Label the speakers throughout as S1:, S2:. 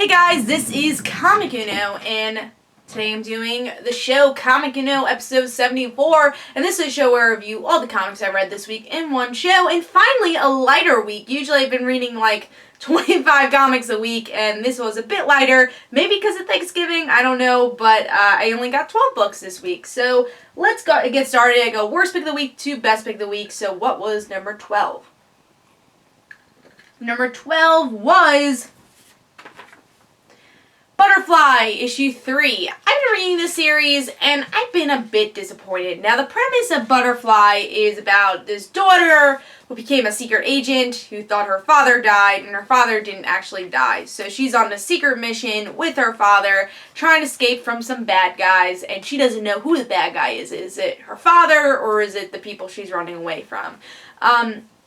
S1: Hey guys, this is Comic Uno, and today I'm doing the show Comic Uno episode 74, and this is a show where I review all the comics I read this week in one show, and finally a lighter week. Usually I've been reading like 25 comics a week, and this was a bit lighter, maybe because of Thanksgiving, I don't know, but I only got 12 books this week. So let's get started. I go worst pick of the week to best pick of the week. So what was number 12? Number 12 was Butterfly, issue 3. I've been reading this series, and I've been a bit disappointed. Now, the premise of Butterfly is about this daughter who became a secret agent who thought her father died, and her father didn't actually die. So she's on a secret mission with her father, trying to escape from some bad guys, and she doesn't know who the bad guy is. Is it her father, or is it the people she's running away from?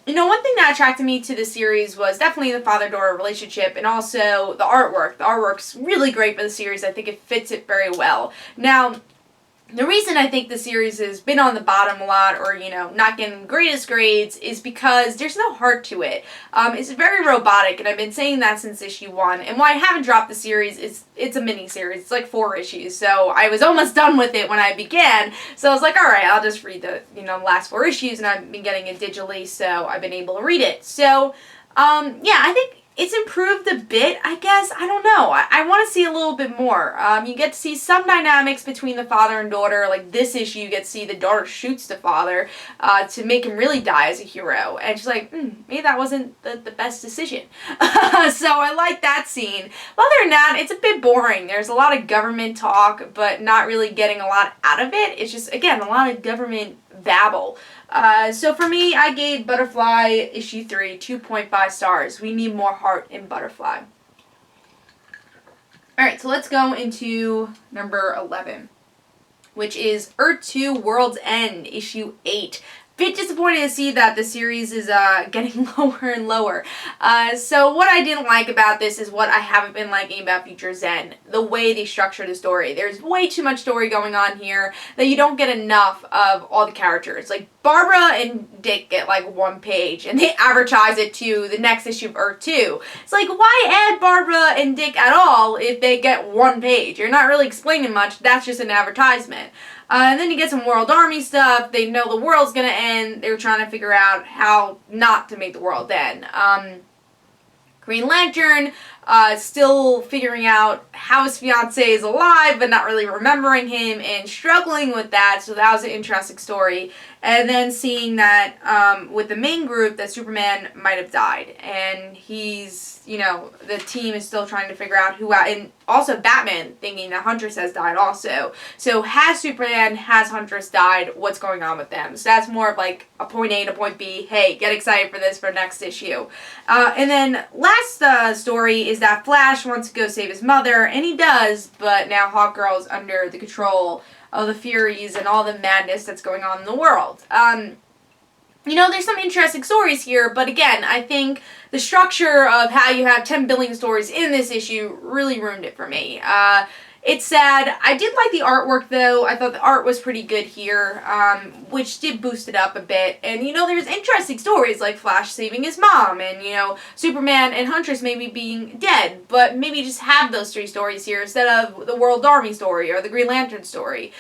S1: You know, one thing that attracted me to this series was definitely the father-daughter relationship and also the artwork. The artwork's really great for the series. I think it fits it very well. Now, the reason I think the series has been on the bottom a lot, or, you know, not getting the greatest grades, is because there's no heart to it. It's very robotic, and I've been saying that since issue 1. And why I haven't dropped the series is it's a mini-series. It's like 4 issues, so I was almost done with it when I began. So I was like, alright, I'll just read the, last 4 issues, and I've been getting it digitally, so I've been able to read it. So, yeah, I think it's improved a bit, I guess. I don't know. I want to see a little bit more. You get to see some dynamics between the father and daughter. Like this issue, you get to see the daughter shoots the father to make him really die as a hero. And she's like, maybe that wasn't the best decision. So I like that scene. But other than that, it's a bit boring. There's a lot of government talk, but not really getting a lot out of it. It's just, again, a lot of government babble. So for me, I gave Butterfly issue 3 2.5 stars. We need more heart in Butterfly. Alright, so let's go into number 11, which is Earth 2 World's End, issue 8. Bit disappointed to see that the series is getting lower and lower. So what I didn't like about this is what I haven't been liking about Future Zen. The way they structure the story. There's way too much story going on here that you don't get enough of all the characters. Like Barbara and Dick get like 1 page and they advertise it to the next issue of Earth 2. It's like, why add Barbara and Dick at all if they get 1 page? You're not really explaining much. That's just an advertisement. And then you get some World Army stuff. They know the world's gonna end. They're trying to figure out how not to make the world end. Green Lantern, still figuring out how his fiancée is alive, but not really remembering him and struggling with that. So that was an interesting story. And then seeing that with the main group that Superman might have died. And he's, the team is still trying to figure out who, and also Batman thinking that Huntress has died also. So has Superman, has Huntress died? What's going on with them? So that's more of like a point A to point B. Hey, get excited for this for next issue. And then last story is that Flash wants to go save his mother, and he does, but now Hawkgirl is under the control of the Furies and all the madness that's going on in the world. There's some interesting stories here, but again, I think the structure of how you have 10 billion stories in this issue really ruined it for me. It's sad. I did like the artwork, though. I thought the art was pretty good here, which did boost it up a bit. And, there's interesting stories like Flash saving his mom and, Superman and Huntress maybe being dead. But maybe just have those 3 stories here instead of the World Army story or the Green Lantern story.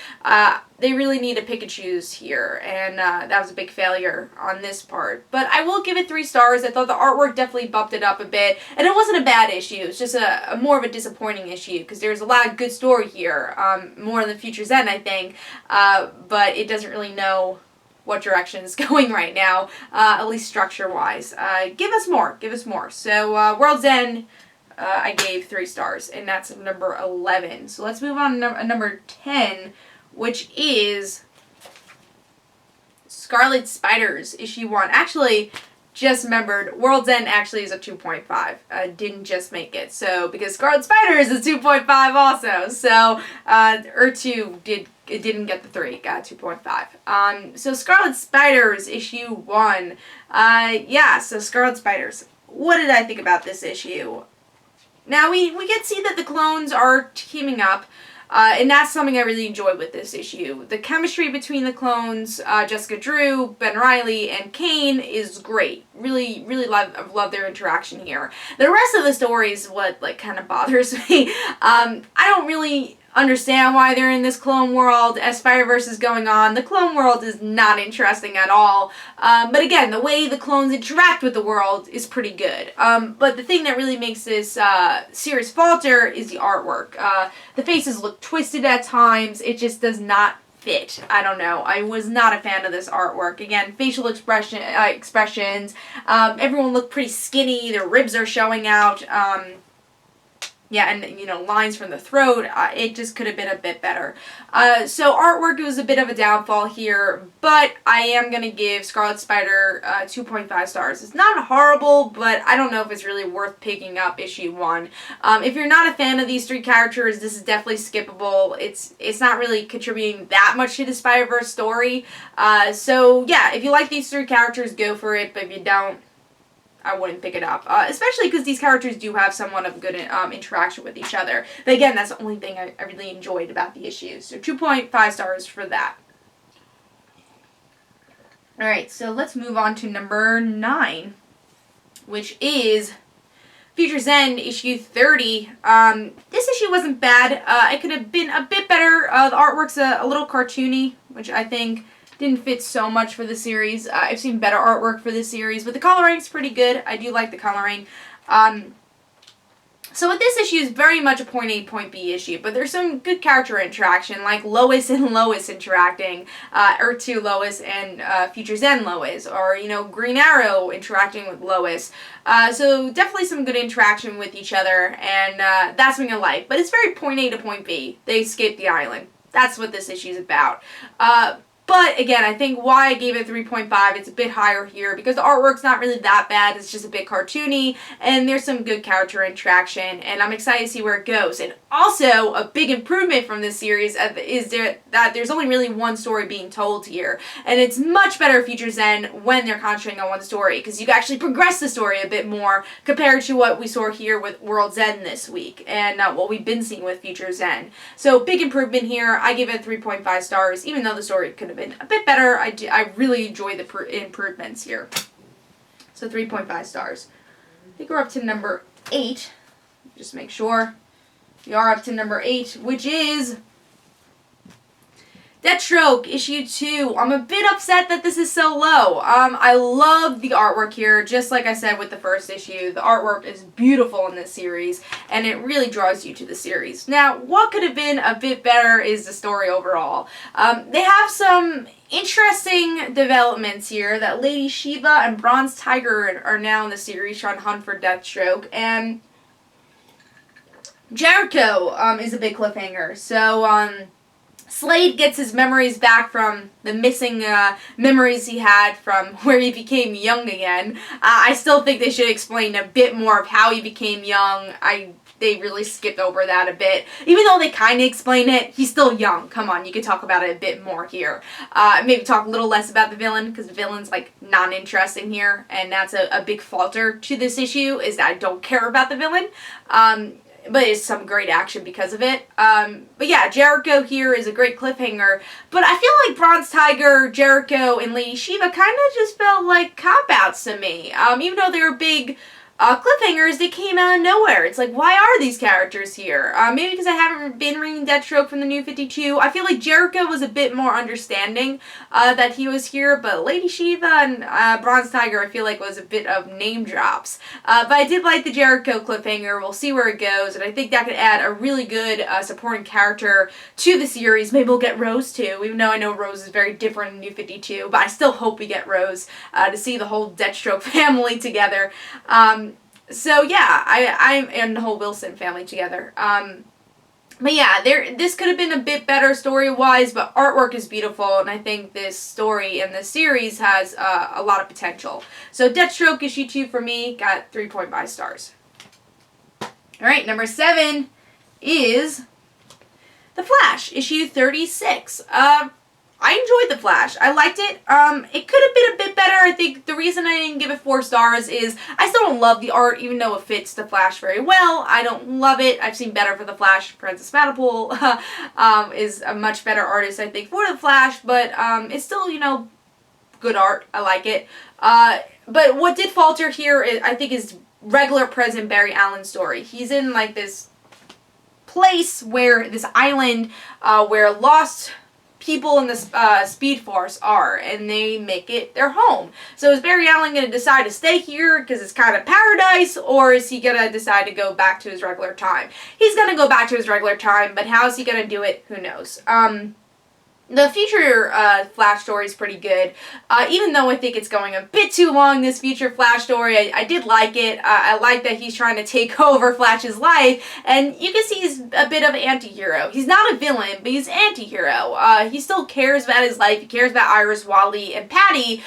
S1: They really need to pick and choose here, and that was a big failure on this part. But I will give it 3 stars. I thought the artwork definitely bumped it up a bit, and it wasn't a bad issue. It was just a more of a disappointing issue, because there's a lot of good story here, more in the Future's End, I think, but it doesn't really know what direction it's going right now, at least structure-wise. Give us more. So, World's End, I gave 3 stars, and that's number 11. So let's move on to number 10, which is Scarlet Spiders, issue 1. Actually, just remembered, World's End actually is a 2.5. Didn't just make it. So, because Scarlet Spiders is 2.5 also. So, Earth 2 didn't get the 3, got 2.5. So Scarlet Spiders, issue 1. So Scarlet Spiders. What did I think about this issue? Now, we get to see that the clones are teaming up. And that's something I really enjoyed with this issue. The chemistry between the clones, Jessica Drew, Ben Reilly, and Kane is great. Really, really love their interaction here. The rest of the story is what like kind of bothers me. I don't really understand why they're in this clone world as Spider-Verse is going on. The clone world is not interesting at all. But again, the way the clones interact with the world is pretty good. But the thing that really makes this series falter is the artwork. The faces look twisted at times. It just does not fit. I don't know. I was not a fan of this artwork. Again, facial expressions. Everyone looked pretty skinny. Their ribs are showing out. Yeah, and, you know, lines from the throat, it just could have been a bit better. So artwork was a bit of a downfall here, but I am going to give Scarlet Spider 2.5 stars. It's not horrible, but I don't know if it's really worth picking up issue 1. If you're not a fan of these 3 characters, this is definitely skippable. It's not really contributing that much to the Spider-Verse story. So, yeah, if you like these 3 characters, go for it, but if you don't, I wouldn't pick it up, especially because these characters do have somewhat of good interaction with each other. But again, that's the only thing I really enjoyed about the issues. So 2.5 stars for that. Alright, so let's move on to number 9, which is Future's End, issue 30. This issue wasn't bad. It could have been a bit better. The artwork's a little cartoony, which I think didn't fit so much for the series. I've seen better artwork for this series, but the coloring's pretty good. I do like the coloring. So with this issue is very much a point A, point B issue, but there's some good character interaction, like Lois and Lois interacting, Earth 2 Lois and Future's End Lois, or, you know, Green Arrow interacting with Lois. So definitely some good interaction with each other, and that's something I like. But it's very point A to point B. They escape the island. That's what this issue is about. But, again, I think why I gave it 3.5, it's a bit higher here, because the artwork's not really that bad, it's just a bit cartoony, and there's some good character interaction, and I'm excited to see where it goes. And also, a big improvement from this series is that there's only really one story being told here, and it's much better Future's End when they're concentrating on one story, because you can actually progress the story a bit more compared to what we saw here with World's End this week, and what we've been seeing with Future's End. So, big improvement here. I give it 3.5 stars, even though the story could have been a bit better. I really enjoy the improvements here. So 3.5 stars. I think we're up to number 8. Just make sure. We are up to number 8, which is Deathstroke, issue 2. I'm a bit upset that this is so low. I love the artwork here, just like I said with the first issue. The artwork is beautiful in this series, and it really draws you to the series. Now, what could have been a bit better is the story overall. They have some interesting developments here that Lady Shiva and Bronze Tiger are now in the series trying to hunt for Deathstroke, and Jericho is a big cliffhanger. So, Slade gets his memories back from the missing memories he had from where he became young again. I still think they should explain a bit more of how he became young. They really skipped over that a bit. Even though they kind of explain it, he's still young. Come on, you could talk about it a bit more here. Maybe talk a little less about the villain, because the villain's, like, non-interesting here. And that's a big falter to this issue, is that I don't care about the villain. But it's some great action because of it. But yeah, Jericho here is a great cliffhanger. But I feel like Bronze Tiger, Jericho, and Lady Shiva kind of just felt like cop-outs to me. Even though they were big cliffhangers, they came out of nowhere. It's like, why are these characters here? Maybe because I haven't been reading Deathstroke from the New 52. I feel like Jericho was a bit more understanding that he was here, but Lady Shiva and Bronze Tiger I feel like was a bit of name drops. But I did like the Jericho cliffhanger. We'll see where it goes, and I think that could add a really good supporting character to the series. Maybe we'll get Rose too, even though I know Rose is very different in New 52, but I still hope we get Rose to see the whole Deathstroke family together. So yeah, I'm and the whole Wilson family together. But yeah, this could have been a bit better story-wise, but artwork is beautiful, and I think this story and this series has a lot of potential. So Deathstroke issue 2 for me got 3.5 stars. Alright, number 7 is The Flash, issue 36. I enjoyed The Flash. I liked it. It could have been a bit better. I think the reason I didn't give it 4 stars is I still don't love the art, even though it fits The Flash very well. I don't love it. I've seen better for The Flash. Francis Madripoor is a much better artist, I think, for The Flash, but it's still, you know, good art. I like it. But what did falter here, I think, is regular present Barry Allen's story. He's in, like, this place where, this island, where lost people in the Speed Force are, and they make it their home. So is Barry Allen going to decide to stay here because it's kind of paradise, or is he going to decide to go back to his regular time? He's going to go back to his regular time, but how is he going to do it? Who knows? The future Flash story is pretty good, even though I think it's going a bit too long, this future Flash story. I did like it. I like that he's trying to take over Flash's life, and you can see he's a bit of an anti-hero. He's not a villain, but he's an anti-hero. He still cares about his life. He cares about Iris, Wally, and Patty.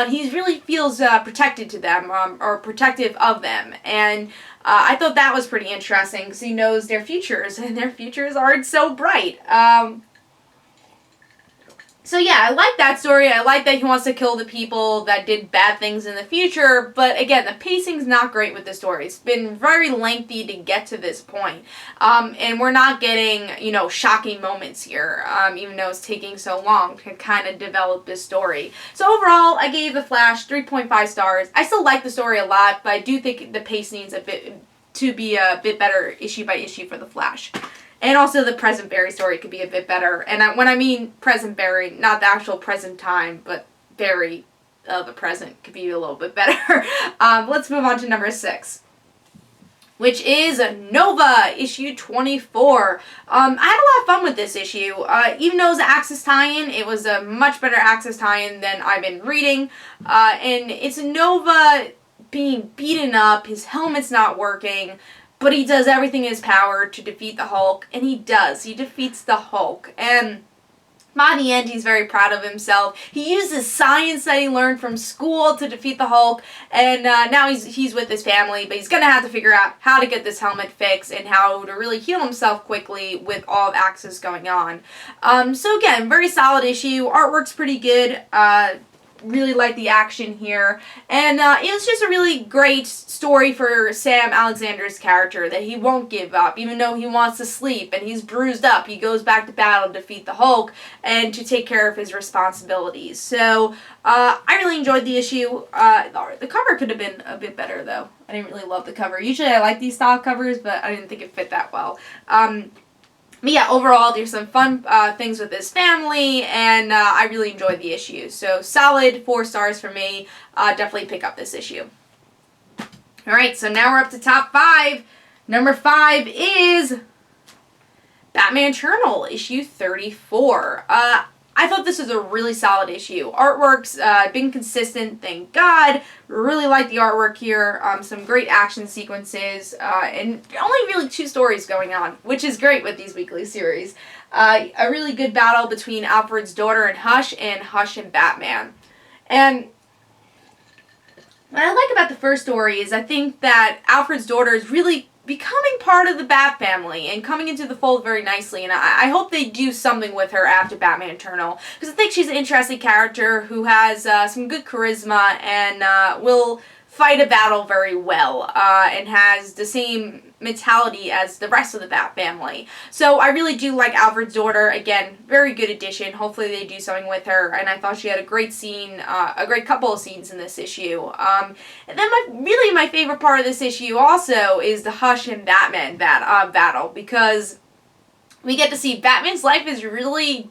S1: He really feels protected to them, or protective of them, and I thought that was pretty interesting, because he knows their futures, and their futures aren't so bright. So yeah, I like that story. I like that he wants to kill the people that did bad things in the future, but again, the pacing's not great with the story. It's been very lengthy to get to this point, and we're not getting, you know, shocking moments here, even though it's taking so long to kind of develop this story. So overall, I gave The Flash 3.5 stars. I still like the story a lot, but I do think the pace needs to be a bit better issue by issue for The Flash. And also the present Barry story could be a bit better. And when I mean present Barry, not the actual present time, but Barry, the present, could be a little bit better. Let's move on to number 6, which is Nova, issue 24. I had a lot of fun with this issue. Even though it was an Axis tie-in, it was a much better Axis tie-in than I've been reading. And it's Nova being beaten up, his helmet's not working, but he does everything in his power to defeat the Hulk, and he does. He defeats the Hulk, and by the end, he's very proud of himself. He uses science that he learned from school to defeat the Hulk, and now he's with his family, but he's going to have to figure out how to get this helmet fixed and how to really heal himself quickly with all of Axis going on. So again, very solid issue. Artwork's pretty good. Really like the action here, and it was just a really great story for Sam Alexander's character, that he won't give up even though he wants to sleep and he's bruised up. He goes back to battle to defeat the Hulk and to take care of his responsibilities. So I really enjoyed the issue. The cover could have been a bit better though. I didn't really love the cover. Usually I like these style covers, but I didn't think it fit that well. But yeah, overall, there's some fun things with his family, and I really enjoyed the issue. So, solid 4 stars for me. Definitely pick up this issue. Alright, so now we're up to top 5. Number 5 is Batman Eternal, issue 34. I thought this was a really solid issue. Artwork's been consistent, thank God. Really like the artwork here. Some great action sequences, and only really 2 stories going on, which is great with these weekly series. A really good battle between Alfred's daughter and Hush and Batman. And what I like about the first story is I think that Alfred's daughter is really becoming part of the Bat family and coming into the fold very nicely, and I hope they do something with her after Batman Eternal, because I think she's an interesting character who has some good charisma and will fight a battle very well, and has the same mentality as the rest of the Bat family. So I really do like Alfred's daughter. Again, very good addition. Hopefully they do something with her, and I thought she had a great scene, a great couple of scenes in this issue. And then my favorite part of this issue also is the Hush and Batman battle, because we get to see Batman's life is really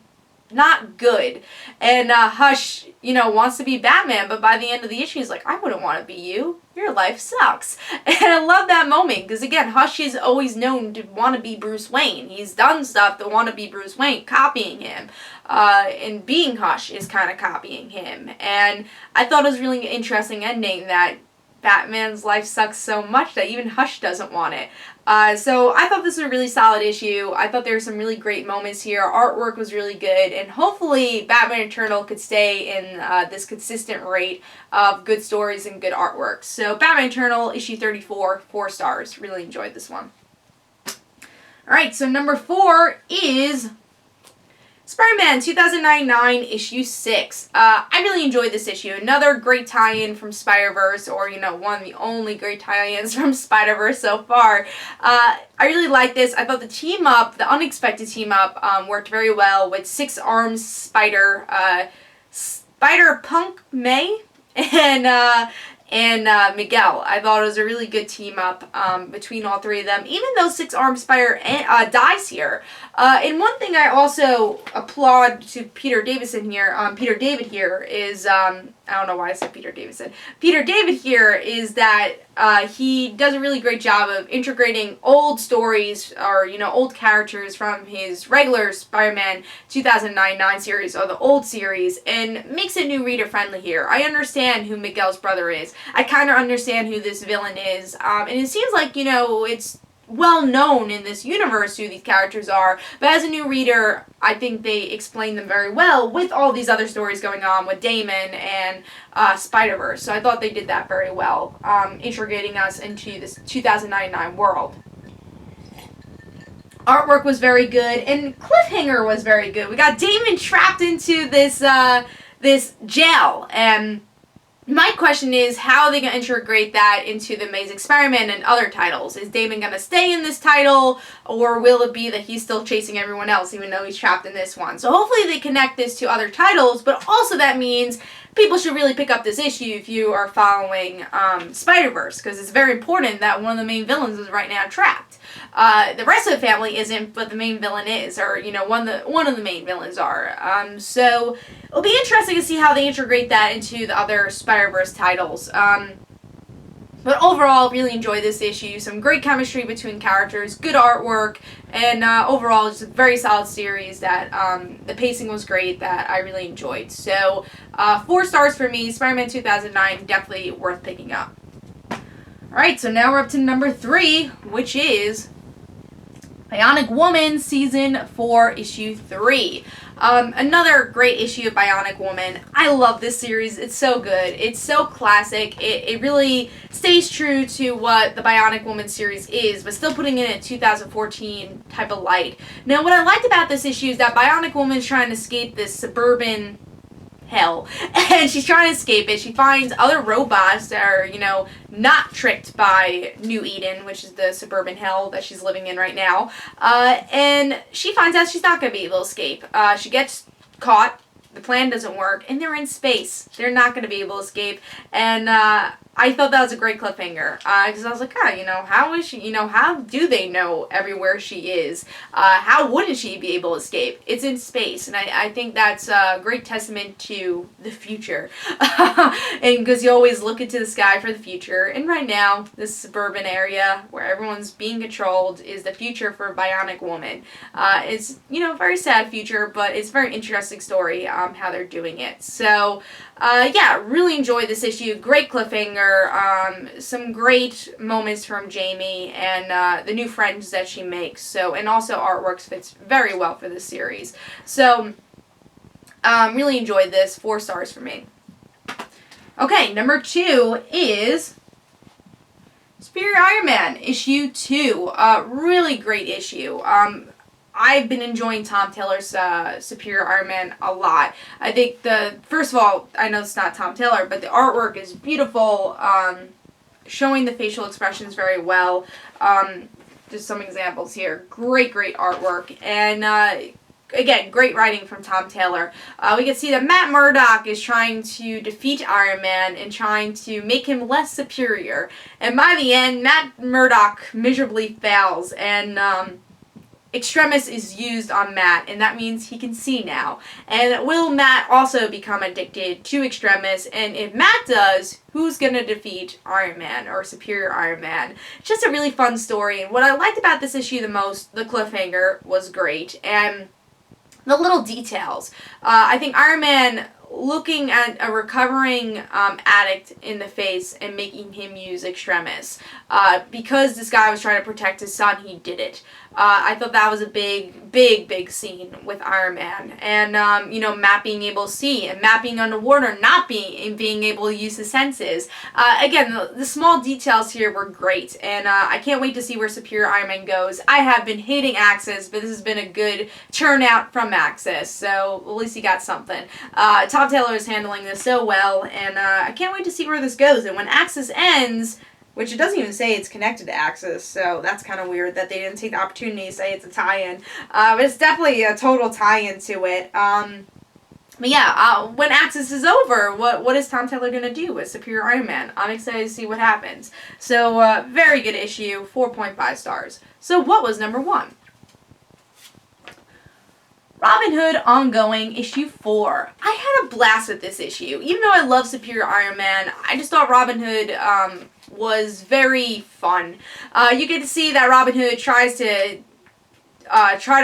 S1: not good, and Hush, you know, wants to be Batman, but by the end of the issue he's like, I wouldn't want to be you. Your life sucks. And I love that moment, because again, Hush is always known to want to be Bruce Wayne. He's done stuff to want to be Bruce Wayne, copying him. And being Hush is kind of copying him. And I thought it was really an interesting ending, that Batman's life sucks so much that even Hush doesn't want it. So I thought this was a really solid issue. I thought there were some really great moments here. Artwork was really good, and hopefully Batman Eternal could stay in this consistent rate of good stories and good artwork. So Batman Eternal, issue 34, 4 stars. Really enjoyed this one. Alright, so number 4 is Spider-Man 2009 issue 6. I really enjoyed this issue. Another great tie-in from Spider-Verse, or, one of the only great tie-ins from Spider-Verse so far. I really liked this. I thought the team-up, the unexpected team-up, worked very well with Six Arms Spider, Spider-Punk May, and Miguel. I thought it was a really good team up between all three of them, even though Six Armed Spider dies here. And one thing I also applaud to Peter David here is, I don't know why I said Peter Davidson. Peter David here is that he does a really great job of integrating old stories or, old characters from his regular Spider-Man 2009 series or the old series and makes it new reader friendly here. I understand who Miguel's brother is. I kind of understand who this villain is. And it seems like, it's well known in this universe who these characters are, but as a new reader, I think they explain them very well with all these other stories going on with Damon and Spider-Verse. So I thought they did that very well, integrating us into this 2099 world. Artwork was very good, and cliffhanger was very good. We got Damon trapped into this jail, and my question is, how are they going to integrate that into the Amazing Spider-Man and other titles? Is Damon going to stay in this title, or will it be that he's still chasing everyone else, even though he's trapped in this one? So hopefully they connect this to other titles, but also that means people should really pick up this issue if you are following Spider-Verse, because it's very important that one of the main villains is right now trapped. The rest of the family isn't, but the main villain is, or, one of the main villains are. So it'll be interesting to see how they integrate that into the other Spider-Verse titles. But overall, really enjoyed this issue. Some great chemistry between characters, good artwork, and overall, just a very solid series that the pacing was great, that I really enjoyed. So, 4 stars for me. Spider-Man 2009, definitely worth picking up. Alright, so now we're up to number 3, which is Bionic Woman Season 4, Issue 3. Another great issue of Bionic Woman. I love this series. It's so good. It's so classic. It really stays true to what the Bionic Woman series is, but still putting it in a 2014 type of light. Now, what I liked about this issue is that Bionic Woman is trying to escape this suburban hell, and she's trying to escape it. She finds other robots that are, not tricked by New Eden, which is the suburban hell that she's living in right now, and she finds out she's not going to be able to escape. She gets caught, the plan doesn't work, and they're in space. They're not going to be able to escape, and I thought that was a great cliffhanger, because I was like, how is she, how do they know everywhere she is? How wouldn't she be able to escape? It's in space, and I think that's a great testament to the future, and because you always look into the sky for the future, and right now, this suburban area where everyone's being controlled is the future for Bionic Woman. It's, very sad future, but it's a very interesting story, how they're doing it. So, yeah, really enjoyed this issue. Great cliffhanger. Some great moments from Jamie and the new friends that she makes. So, and also artwork fits very well for this series. So, really enjoyed this. 4 stars for me. Okay, number 2 is Superior Iron Man, issue 2. Really great issue. I've been enjoying Tom Taylor's Superior Iron Man a lot. I think first of all, I know it's not Tom Taylor, but the artwork is beautiful, showing the facial expressions very well. Just some examples here. Great artwork. And, again, great writing from Tom Taylor. We can see that Matt Murdock is trying to defeat Iron Man and trying to make him less superior. And by the end, Matt Murdock miserably fails, and, Extremis is used on Matt, and that means he can see now. And will Matt also become addicted to Extremis? And if Matt does, who's going to defeat Iron Man or Superior Iron Man? Just a really fun story. And what I liked about this issue the most, the cliffhanger, was great. And the little details. I think Iron Man looking at a recovering addict in the face and making him use Extremis. Because this guy was trying to protect his son, he did it. I thought that was a big scene with Iron Man. And, you know, Matt being able to see and Matt being underwater, not being able to use his senses. Again, the small details here were great, and I can't wait to see where Superior Iron Man goes. I have been hating Axis, but this has been a good turnout from Axis, so at least he got something. Tom Taylor is handling this so well, and I can't wait to see where this goes. And when Axis ends, which it doesn't even say it's connected to Axis, so that's kind of weird that they didn't take the opportunity to say it's a tie-in. But it's definitely a total tie-in to it. But yeah, when Axis is over, what is Tom Taylor going to do with Superior Iron Man? I'm excited to see what happens. So, very good issue, 4.5 stars. So what was number 1? Robin Hood Ongoing, issue 4. I had a blast with this issue. Even though I love Superior Iron Man, I just thought Robin Hood was very fun. You get to see that Robin Hood tries to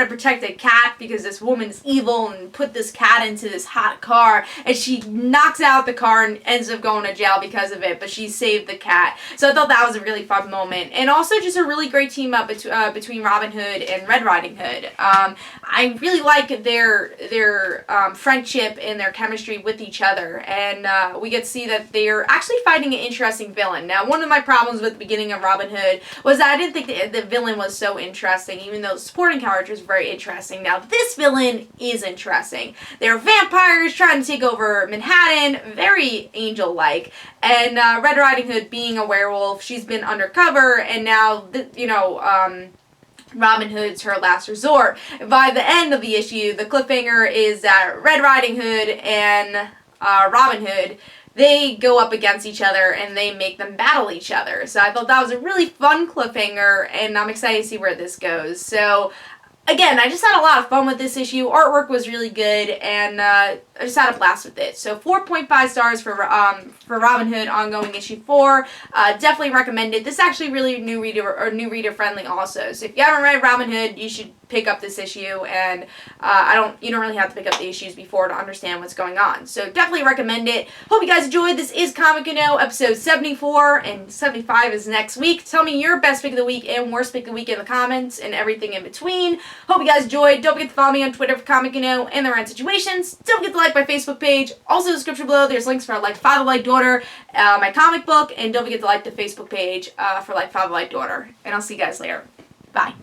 S1: protect a cat because this woman's evil and put this cat into this hot car, and she knocks out the car and ends up going to jail because of it, but she saved the cat. So I thought that was a really fun moment, and also just a really great team up between Robin Hood and Red Riding Hood. I really like their friendship and their chemistry with each other, and we get to see that they're actually fighting an interesting villain. Now, one of my problems with the beginning of Robin Hood was that I didn't think the villain was so interesting, even though the supporting character is very interesting. Now, this villain is interesting. They're vampires trying to take over Manhattan, very Angel-like, and Red Riding Hood being a werewolf, she's been undercover, and now, Robin Hood's her last resort. By the end of the issue, the cliffhanger is that Red Riding Hood and Robin Hood, they go up against each other and they make them battle each other. So I thought that was a really fun cliffhanger, and I'm excited to see where this goes. So again, I just had a lot of fun with this issue. Artwork was really good, and I just had a blast with it. So 4.5 stars for Robin Hood Ongoing issue 4. Definitely recommend it. This is actually really new reader friendly also. So if you haven't read Robin Hood, you should pick up this issue, and you don't really have to pick up the issues before to understand what's going on. So definitely recommend it. Hope you guys enjoyed. This is Comic Know episode 74, and 75 is next week. Tell me your best pick of the week and worst pick of the week in the comments and everything in between. Hope you guys enjoyed. Don't forget to follow me on Twitter for Comic Know and the Rant Situations. Don't forget to like my Facebook page. Also in the description below, there's links for Like Father Like Daughter, my comic book, and don't forget to like the Facebook page for Like Father Like Daughter. And I'll see you guys later. Bye.